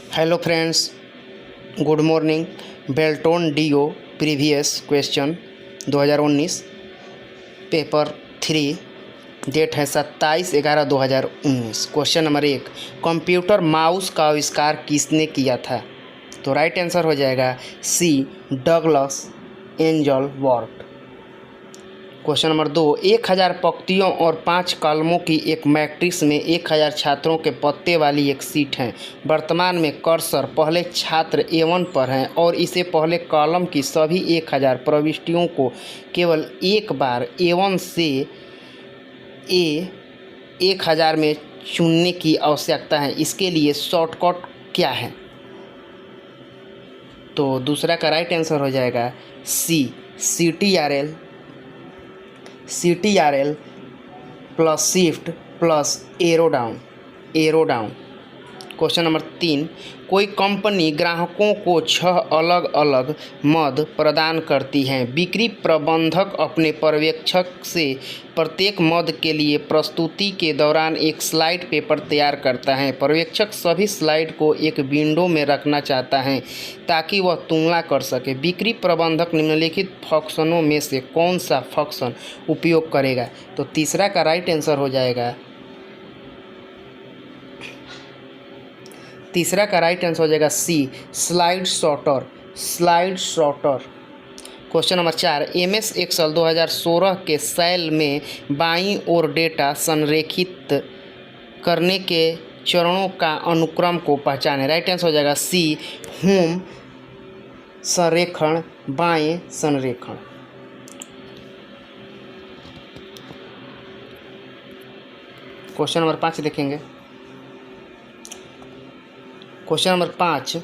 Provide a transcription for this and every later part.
Hello friends, good morning. Beltron DEO previous question 2019 paper 3, date है 27/11/2019। Question number 1, computer mouse का आविष्कार किसने किया था? तो राइट आंसर हो जाएगा सी, डगलस एंजल वर्ट। क्वेश्चन नंबर 2, 1000 पंक्तियों और 5 कॉलमों की एक मैट्रिक्स में 1000 छात्रों के पत्ते वाली एक सीट है। वर्तमान में कर्सर पहले छात्र A1 पर है और इसे पहले कॉलम की सभी 1000 प्रविष्टियों को केवल एक बार A1 से A1000 में चुनने की आवश्यकता है। इसके लिए शॉर्टकट क्या है? तो दूसरा का राइट आंसर हो जाएगा सी, CTRL plus shift plus arrow down. Question number 3, कोई कंपनी ग्राहकों को 6 अलग अलग मद प्रदान करती है। बिक्री प्रबंधक अपने पर्यवेक्षक से प्रत्येक मद के लिए प्रस्तुति के दौरान एक स्लाइड पेपर तैयार करता है। पर्यवेक्षक सभी स्लाइड को एक विंडो में रखना चाहता है ताकि वह तुलना कर सके। बिक्री प्रबंधक निम्नलिखित फंक्शनों में से कौन सा फंक्शन उपयोग करेगा? तो तीसरा का राइट आंसर हो जाएगा C, slide sorter. Question number 4, MS Excel 2016 के सेल में बाईं ओर डेटा संरेखित करने के चरणों का अनुक्रम को पहचाने। राइट आंसर हो जाएगा सी, होम संरेखण, बाएं संरेखण। क्वेश्चन नंबर 5 देखेंगे। क्वेश्चन नंबर 5,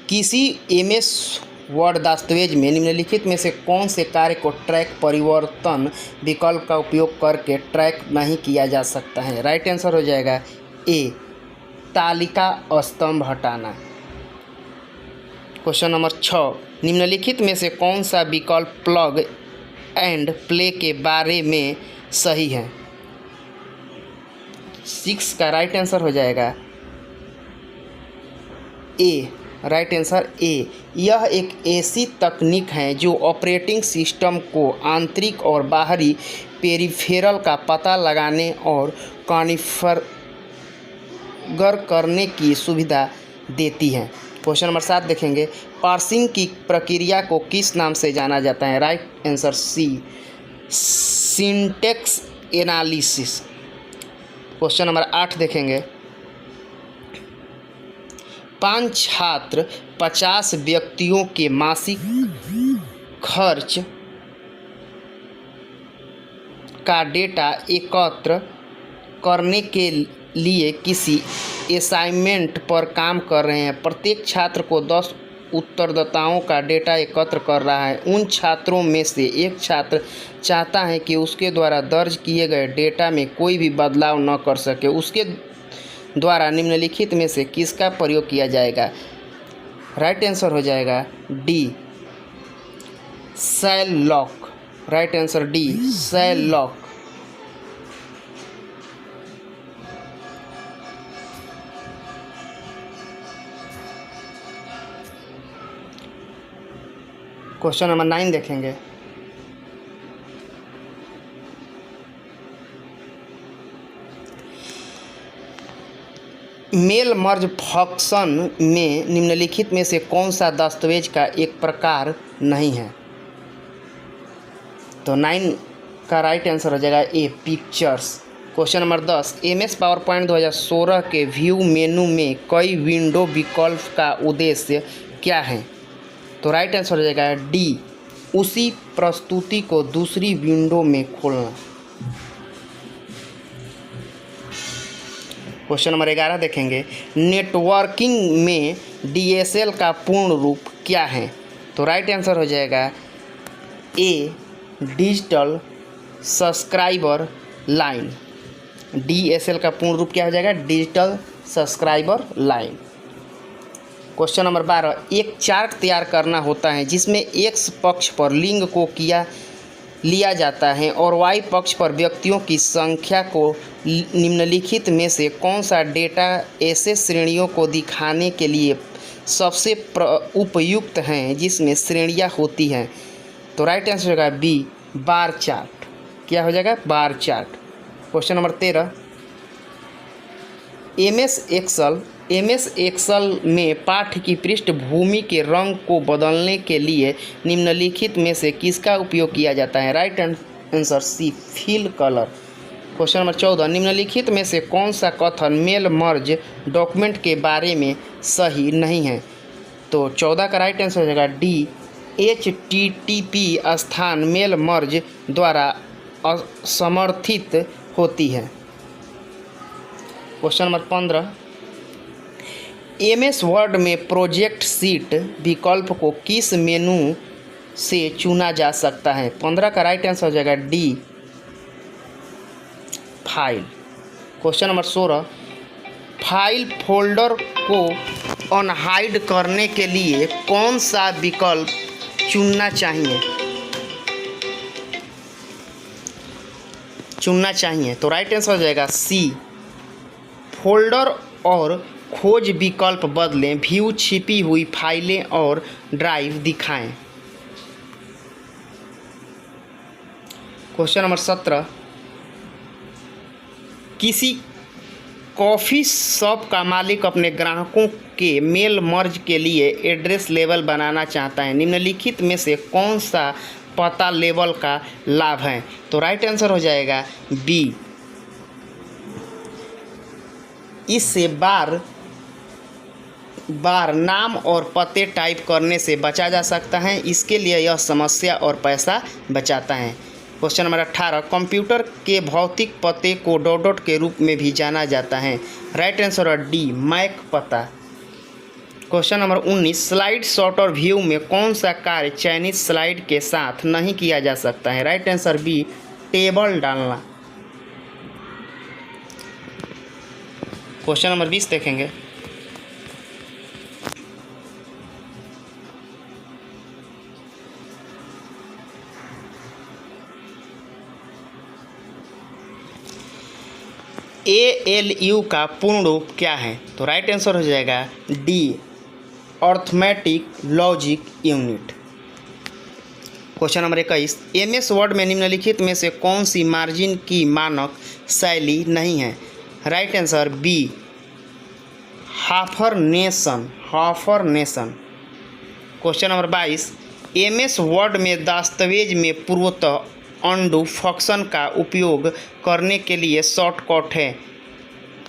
किसी MS वर्ड दस्तावेज में निम्नलिखित में से कौन से कार्य को ट्रैक परिवर्तन विकल्प का उपयोग करके ट्रैक नहीं किया जा सकता है? राइट आंसर हो जाएगा ए, तालिका स्तंभ हटाना। क्वेश्चन नंबर 6, निम्नलिखित में से कौन सा विकल्प प्लग एंड प्ले के बारे में सही है? 6 का राइट आंसर हो जाएगा ए, राइट आंसर ए। यह एक ऐसी तकनीक है जो ऑपरेटिंग सिस्टम को आंतरिक और बाहरी पेरिफेरल का पता लगाने और कॉन्फ़िगर करने की सुविधा देती है। क्वेश्चन नंबर 7 देखेंगे। पार्सिंग की प्रक्रिया को किस नाम से जाना जाता है? Right answer C, syntax analysis. Question number 8 देखेंगे। 5 छात्र 50 व्यक्तियों के मासिक खर्च का डेटा एकत्र करने के लिए किसी असाइनमेंट पर काम कर रहे हैं। प्रत्येक छात्र को 10 उत्तरदाताओं का डेटा एकत्र कर रहा है। उन छात्रों में से एक छात्र चाहता है कि उसके द्वारा दर्ज किए गए डेटा में कोई भी बदलाव न कर सके। उसके द्वारा निम्नलिखित में से किसका प्रयोग किया जाएगा? राइट आंसर हो जाएगा D, cell lock. Right answer D, cell lock. Question number 9 देखेंगे। मेल मर्ज फंक्शन में निम्नलिखित में से कौन सा दस्तावेज का एक प्रकार नहीं है? तो 9 का राइट आंसर हो जाएगा A, pictures. Question number 10, MS PowerPoint 2016 के व्यू मेनू में कई विंडो विकल्प का उद्देश्य क्या है? तो राइट आंसर हो जाएगा डी, उसी प्रस्तुति को दूसरी विंडो में खोलना। क्वेश्चन नंबर 11 देखेंगे। नेटवर्किंग में DSL का पूर्ण रूप क्या है? तो राइट आंसर हो जाएगा ए, डिजिटल सब्सक्राइबर लाइन। DSL का पूर्ण रूप क्या हो जाएगा? Digital subscriber line. Question number 12, एक चार्ट तैयार करना होता है जिसमें X पक्ष पर लिंग को किया लिया जाता है और y पक्ष पर व्यक्तियों की संख्या को निम्नलिखित में से कौन सा डेटा ऐसे श्रेणियों को दिखाने के लिए सबसे उपयुक्त हैं जिसमें श्रेणियां होती हैं। तो राइट आंसर हो जाएगा बी, बार चार्ट। क्या हो जाएगा? Bar chart. Question number 13, MS Excel में पाठ की पृष्ठभूमि के रंग को बदलने के लिए निम्नलिखित में से किसका उपयोग किया जाता है? Right answer C, fill colour. Question number 14, निम्नलिखित में से कौन सा कथन मेल मर्ज डॉक्यूमेंट के बारे में सही नहीं है? तो 14 का राइट आंसर हो जाएगा डी, HTTP स्थान मेल मर्ज द्वारा असमर्थित होती है। क्वेश्चन नंबर 15, MS वर्ड में प्रोजेक्ट शीट विकल्प को किस मेनू से चुना जा सकता है? 15 का राइट आंसर हो जाएगा D, file. Question number 16, file folder को अनहाइड करने के लिए कौन सा विकल्प चुनना चाहिए? तो राइट आंसर हो जाएगा सी, फोल्डर और खोज विकल्प बदलें, व्यू छिपी हुई फाइलें और ड्राइव दिखाएं। क्वेश्चन नंबर 17, किसी कॉफ़ी शॉप का मालिक अपने ग्राहकों के मेल मर्ज के लिए एड्रेस लेबल बनाना चाहता है। निम्नलिखित में से कौन सा पता लेबल का लाभ है? तो राइट आंसर हो जाएगा बी, इससे बार नाम और पते टाइप करने से बचा जा सकता है। इसके लिए यह समस्या और पैसा बचाता है। क्वेश्चन नंबर 18, कंप्यूटर के भौतिक पते को डॉट के रूप में भी जाना जाता है। राइट आंसर है डी, मैक पता। क्वेश्चन नंबर 19, स्लाइड शॉट और व्यू में कौन सा कार्य चयनित स्लाइड के साथ नहीं किया जा सकता है? राइट आंसर बी, टेबल डालना। क्वेश्चन नंबर 20 देखेंगे। ALU का पूर्ण रूप क्या है? तो राइट आंसर हो जाएगा D, arithmetic logic unit. Question number 21, MS Word में निम्नलिखित में से कौन सी मार्जिन की मानक शैली नहीं है? Right answer B, hyphenation. Question number 22, MS Word में दस्तावेज में पूर्वतः अनडू फंक्शन का उपयोग करने के लिए शॉर्टकट है।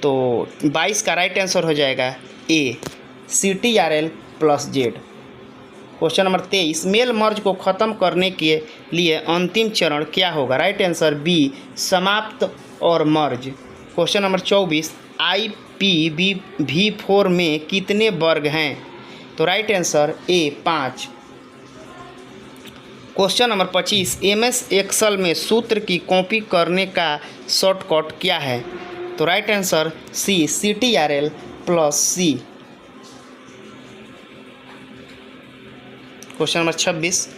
तो 22 का राइट आंसर हो जाएगा A, CTRL+Z। Question number 23, mail merge को ख़त्म करने के लिए अंतिम चरण क्या होगा? राइट आंसर बी, समाप्त और मर्ज। क्वेश्चन नंबर 24, IPv4 में कितने वर्ग हैं? तो right answer A, 5। Question number 25, MS Excel में सूत्र की कॉपी करने का शॉर्टकट क्या है? तो right answer C, CTRL+C। Question number 26,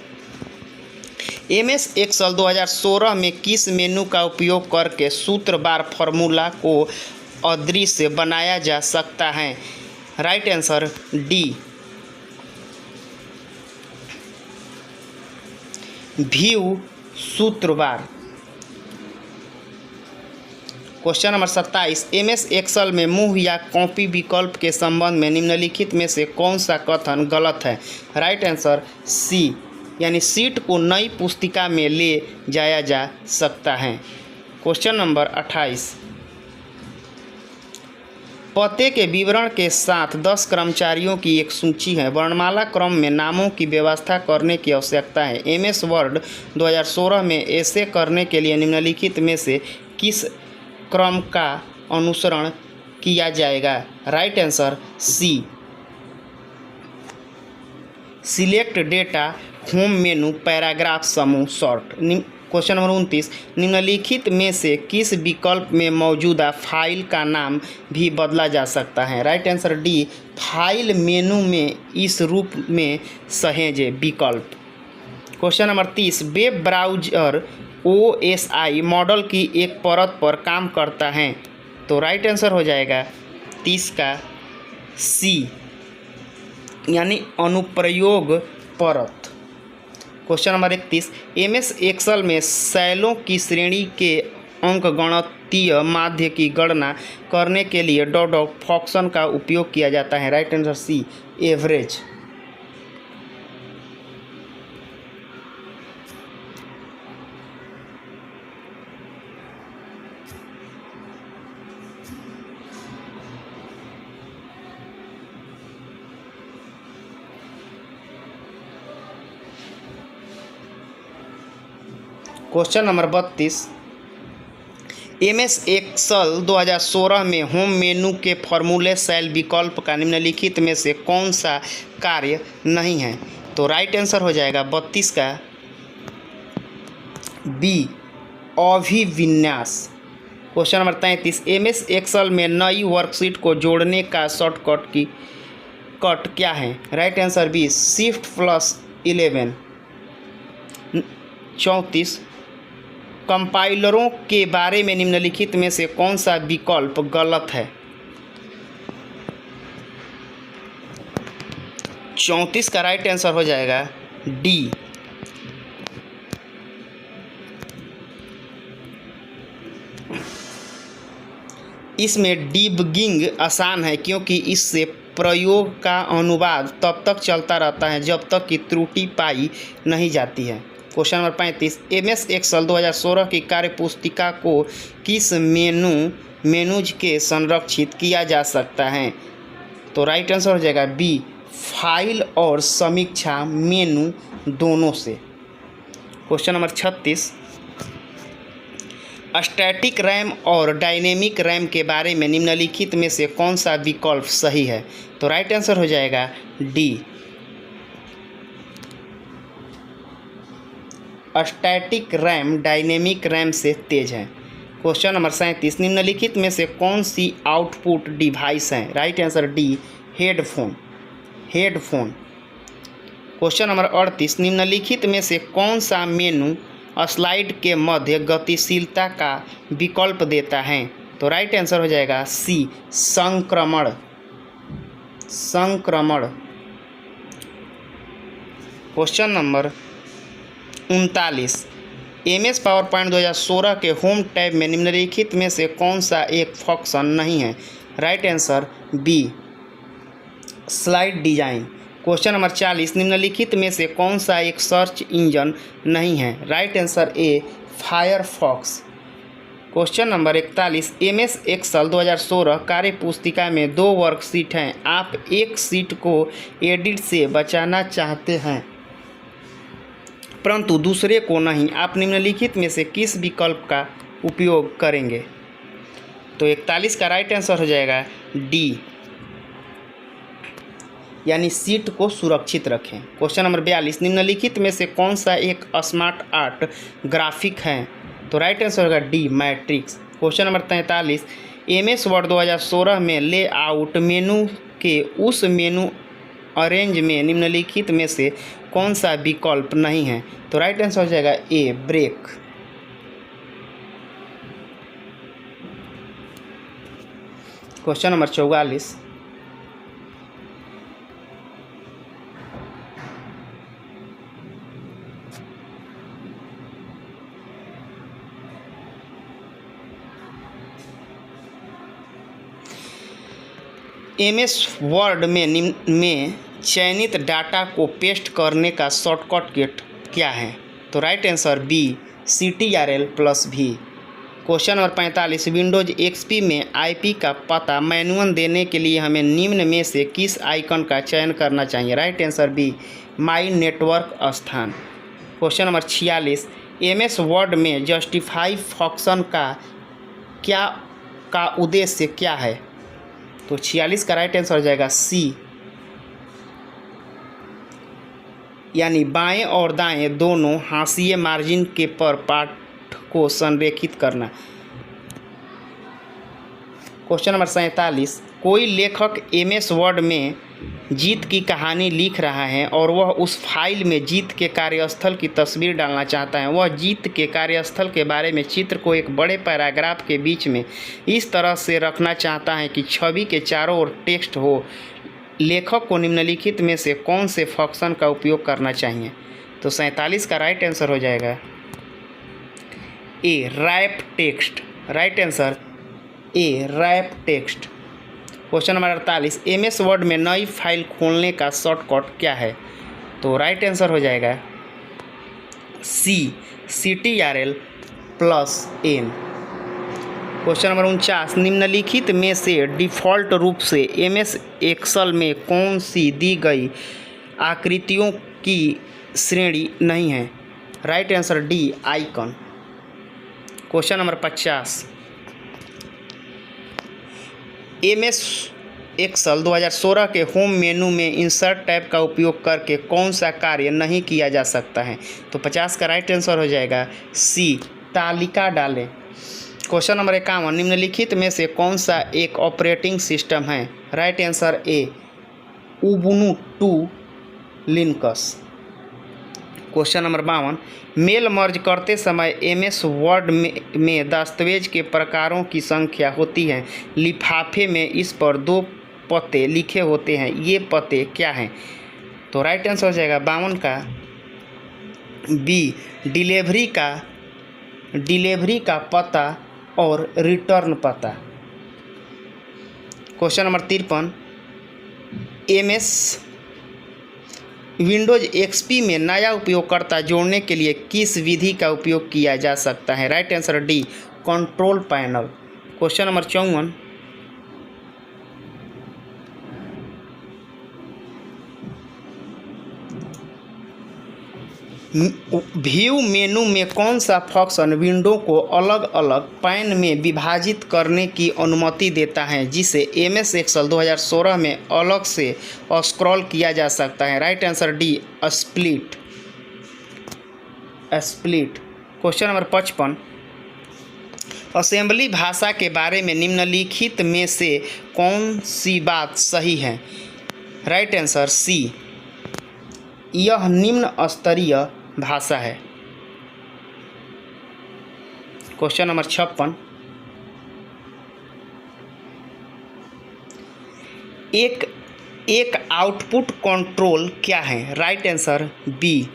MS Excel 2016 में किस मेनू का उपयोग करके सूत्र बार फॉर्मूला को अदृश्य बनाया जा सकता है? राइट आंसर डी, व्यू सूत्र बार। क्वेश्चन नंबर 27, MS एक्सेल में मूव या कॉपी विकल्प के संबंध में निम्नलिखित में से कौन सा कथन गलत है? राइट आंसर सी, यानी सीट को नई पुस्तिका में ले जाया जा सकता है। क्वेश्चन नंबर 28, पते के विवरण के साथ 10 कर्मचारियों की एक सूची है। वर्णमाला क्रम में नामों की व्यवस्था करने की आवश्यकता है। MS वर्ड 2016 में ऐसे करने के लिए निम्नलिखित में से किस क्रम का अनुसरण किया जाएगा? Right answer C, select data, home menu, paragraph, समूह, शॉर्ट। क्वेश्चन नंबर 29, निम्नलिखित में से किस विकल्प में मौजूदा फाइल का नाम भी बदला जा सकता है? Right answer D, file menu में इस रूप में सहेजे विकल्प। Question number 30, web browser OSI model की एक परत पर काम करता है। तो राइट आंसर हो जाएगा 30 का सी, यानी अनुप्रयोग परत। क्वेश्चन नंबर 31, MS एक्सेल में सेलों की श्रेणी के अंकगणितीय माध्य की गणना करने के लिए डॉट फंक्शन का उपयोग किया जाता है। Right answer C, average. Question number 32, MS Excel 2016 में होम मेनू के फॉर्मूले सेल विकल्प का निम्नलिखित में से कौन सा कार्य नहीं है। तो राइट आंसर हो जाएगा 32 का बी, अभिविन्यास। क्वेश्चन नंबर 33, MS एक्सेल में नई वर्कशीट को जोड़ने का शॉर्टकट क्या है। Right answer B, Shift+11। 34, कंपाइलरों के बारे में निम्नलिखित में से कौन सा विकल्प गलत है। 34 का राइट आंसर हो जाएगा डी, इसमें डिबगिंग आसान है क्योंकि इससे प्रयोग का अनुवाद तब तक चलता रहता है जब तक कि त्रुटि पाई नहीं जाती है। क्वेश्चन नंबर 35, MS एक्सेल 2016 की कार्यपुस्तिका को किस मेनूज के संरक्षित किया जा सकता है। तो राइट आंसर हो जाएगा बी, फाइल और समीक्षा मेनू दोनों से। क्वेश्चन नंबर 36, स्टैटिक रैम और डायनेमिक रैम के बारे में निम्नलिखित में से कौन सा विकल्प सही है। तो राइट आंसर हो जाएगा D, static RAM dynamic RAM से तेज है। क्वेश्चन नंबर 37, निम्नलिखित में से कौन सी आउटपुट डिवाइस है। Right answer D, headphone. Question number 38, निम्नलिखित में से कौन सा मेनू स्लाइड के मध्य गतिशीलता का विकल्प देता है। तो राइट आंसर हो जाएगा सी, संक्रमण। क्वेश्चन नंबर 39, MS पावरपॉइंट 2016 के होम टैब में निम्नलिखित में से कौन सा एक फंक्शन नहीं है। Right answer B, slide design. Question number 40, निम्नलिखित में से कौन सा एक सर्च इंजन नहीं है। Right answer A, Firefox. Question number 41, MS Excel 2016 कार्यपुस्तिका में 2 वर्कशीट हैं, आप एक सीट को एडिट से बचाना चाहते हैं परंतु दूसरे को नहीं, आप निम्नलिखित में से किस विकल्प का उपयोग करेंगे। तो 41 का राइट आंसर हो जाएगा डी, यानी सीट को सुरक्षित रखें। क्वेश्चन नंबर 42, निम्नलिखित में से कौन सा एक स्मार्ट आर्ट ग्राफिक है। तो राइट आंसर होगा D, matrix. Question number 43, MS word 2016 में लेआउट मेनू के उस मेनू अरेंज में निम्नलिखित में से कौन सा विकल्प नहीं है। तो राइट आंसर हो जाएगा A, break. Question number 44, MS Word में चयनित डाटा को पेस्ट करने का शॉर्टकट क्या है। तो right answer B, CTRL+V। Question number 45, Windows XP में IP का पता मैनुअल देने के लिए हमें निम्न में से किस आइकन का चयन करना चाहिए। Right answer B, my network स्थान। क्वेश्चन नंबर 46, MS वर्ड में जस्टिफाई फंक्शन का उद्देश्य क्या है। तो 46 का राइट आंसर हो जाएगा सी, यानी बाएं और दाएं दोनों हाशिए मार्जिन के पर पाठ को संरेखित करना। क्वेश्चन नंबर 47, कोई लेखक MS वर्ड में जीत की कहानी लिख रहा है और वह उस फाइल में जीत के कार्यस्थल की तस्वीर डालना चाहता है। वह जीत के कार्यस्थल के बारे में चित्र को एक बड़े पैराग्राफ के बीच में इस तरह से रखना चाहता है कि छवि के चारों ओर टेक्स्ट हो। लेखक को निम्नलिखित में से कौन से फंक्शन का उपयोग करना चाहिए? तो 47 का राइट आंसर हो जाएगा A, wrap text. Right answer A, wrap text. Question number 48, MS Word में नई फाइल खोलने का शॉर्टकट क्या है? तो राइट आंसर हो जाएगा सी, CTRL+N। क्वेश्चन नंबर 49, निम्नलिखित में से डिफ़ॉल्ट रूप से MS एक्सेल में कौन सी दी गई आकृतियों की श्रेणी नहीं है? Right answer D, icon. Question number 50, MS Excel 2016 के होम मेनू में इंसर्ट टैब का उपयोग करके कौन सा कार्य नहीं किया जा सकता है? तो 50 का राइट आंसर हो जाएगा सी, तालिका डालें। क्वेश्चन नंबर 51, निम्नलिखित में से कौन सा एक ऑपरेटिंग सिस्टम है? Right answer A, Ubuntu Linux. Question number 52, mail merge करते समय MS वर्ड में दस्तावेज के प्रकारों की संख्या होती है। लिफाफे में इस पर 2 पते लिखे होते हैं, ये पते क्या हैं? तो राइट आंसर हो जाएगा 52 का बी, डिलीवरी का पता और रिटर्न पता। Question number 53, MS Windows XP में नया उपयोगकर्ता जोड़ने के लिए किस विधि का उपयोग किया जा सकता है? Right answer D, control panel. Question number 54, view मेनू में कौन सा फंक्शन विंडो को अलग अलग पैन में विभाजित करने की अनुमति देता है जिसे MS एक्सेल 2016 में अलग से स्क्रॉल किया जा सकता है? Right answer D, split. Question number 55, assembly भाषा के बारे में निम्नलिखित में से कौन सी बात सही है? राइट आंसर सी, यह निम्न स्तरीय भाषा है। क्वेश्चन नंबर 56, एक आउटपुट कंट्रोल क्या है? राइट आंसर बी,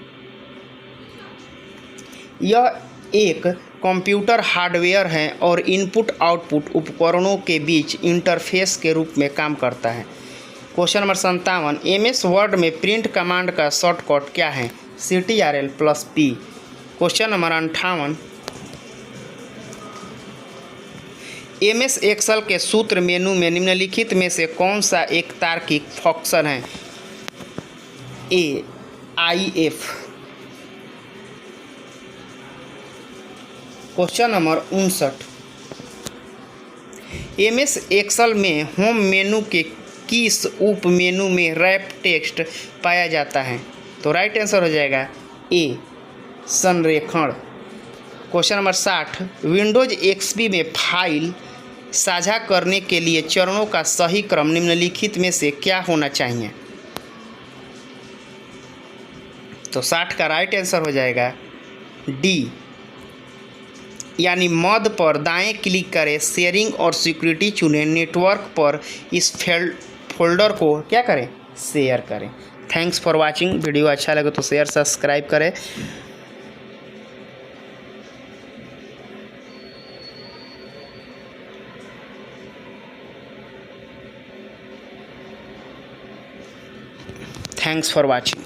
यह एक कंप्यूटर हार्डवेयर है और इनपुट आउटपुट उपकरणों के बीच इंटरफेस के रूप में काम करता है। क्वेश्चन नंबर 57, MS वर्ड में प्रिंट कमांड का शॉर्टकट क्या है? CTRL+P। Question number 58, MS Excel के सूत्र मेनू में निम्नलिखित में से कौन सा एक तार्किक फंक्शन है? A, IF। Question number 59, MS Excel में होम मेनू के किस उप मेनू में रैप टेक्स्ट पाया जाता है? तो राइट आंसर हो जाएगा ए, संरेखण। क्वेश्चन नंबर 60, विंडोज़ XP में फाइल साझा करने के लिए चरणों का सही क्रम निम्नलिखित में से क्या होना चाहिए? तो 60 का राइट आंसर हो जाएगा डी, यानी मध्य पर दाएं क्लिक करें, शेयरिंग और सिक्योरिटी चुनें, नेटवर्क पर इस फोल्डर को क्या करें? शेयर करें। Thanks for watching. वीडियो अच्छा लगे तो शेयर सब्सक्राइब करें। Thanks for watching.